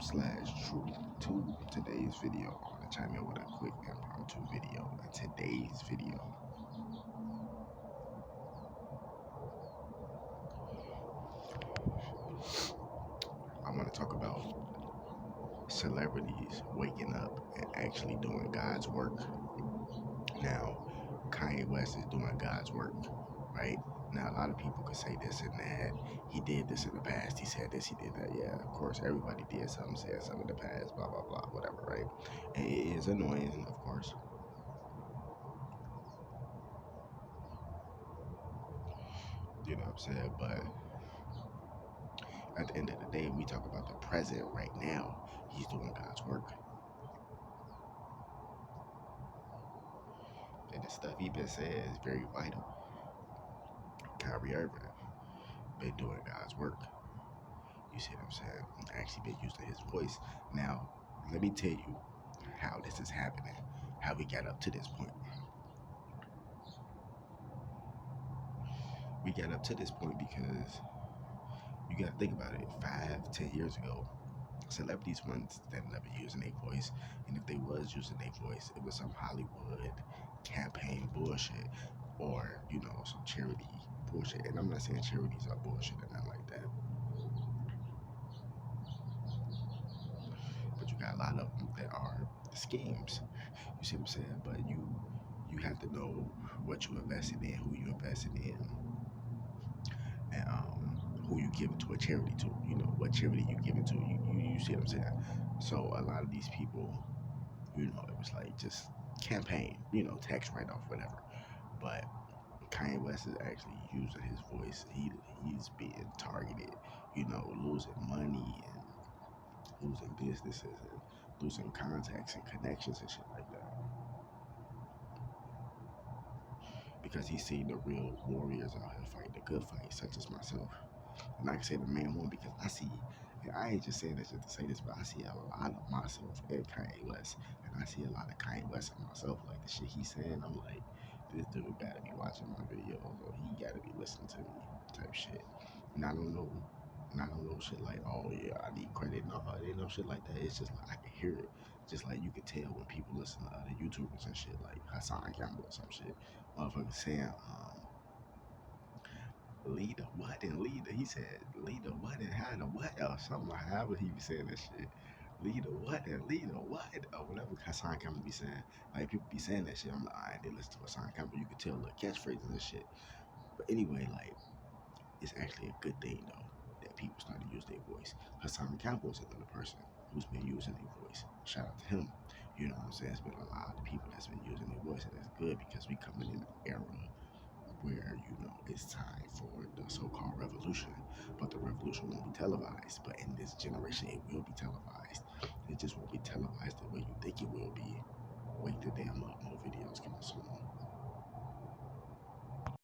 APP King603Joey to today's video. I want to chime in with a quick impromptu video. In today's video, I want to talk about celebrities waking up and actually doing God's work. Now, Kanye West is doing God's work, right? Now, a lot of people could say this and that. He did this in the past. He said this, he did that. Yeah, of course, everybody did something, said something in the past, blah, blah, blah, whatever, right? And it is annoying, of course. You know what I'm saying? But at the end of the day, we talk about the present right now. He's doing God's work. And the stuff he been saying is very vital. Kyrie Irving been doing God's work. You see what I'm saying? Actually been using his voice. Now, let me tell you how this is happening, how we got up to this point. We got up to this point because you got to think about it. 5-10 years ago, celebrities weren't standing up and using their voice. And if they was using their voice, it was some Hollywood campaign bullshit or, you know, some charity bullshit. And I'm not saying charities are bullshit or nothing like that. But you got a lot of them that are schemes. You see what I'm saying? But you have to know what you invested in, who you invested in, and who you give it to a charity to. You know, what charity you give it to. You see what I'm saying? So a lot of these people, you know, it was like just campaign, you know, tax write-off, whatever. But Kanye West is actually using his voice. He's being targeted, you know, losing money and losing businesses and losing contacts and connections and shit like that. Because he's seen the real warriors out here fighting the good fight, such as myself. And I can say the main one because I see, and I ain't just saying this just to say this, but I see a lot of myself in Kanye West. And I see a lot of Kanye West in myself. Like the shit he's saying, I'm like, this dude gotta be watching my videos or he gotta be listening to me type shit. And I don't know shit like, oh yeah, I need credit. No, it ain't no shit like that. It's just like I can hear it. Just like you can tell when people listen to other YouTubers and shit, like Hassan Campbell or some shit. Motherfucker saying, lead the what and lead the, he said, lead the what and how the what, or something like however he be saying that shit. Lead the what and lead the what, or whatever Hassan Campbell be saying. Like people be saying that shit. I'm like, alright, they listen to Hassan Campbell. You can tell the catchphrases and shit. But anyway, like, it's actually a good thing though that people start to use their voice. Hassan Campbell is another person who's been using their voice. Shout out to him. You know what I'm saying? It's been a lot of people that's been using their voice, and that's good because we coming in an era where, you know, it's time for the so-called revolution. But the revolution won't be televised. But in this generation, it will be televised. It just won't be televised the way you think it will be. Wake the damn up. More videos coming soon.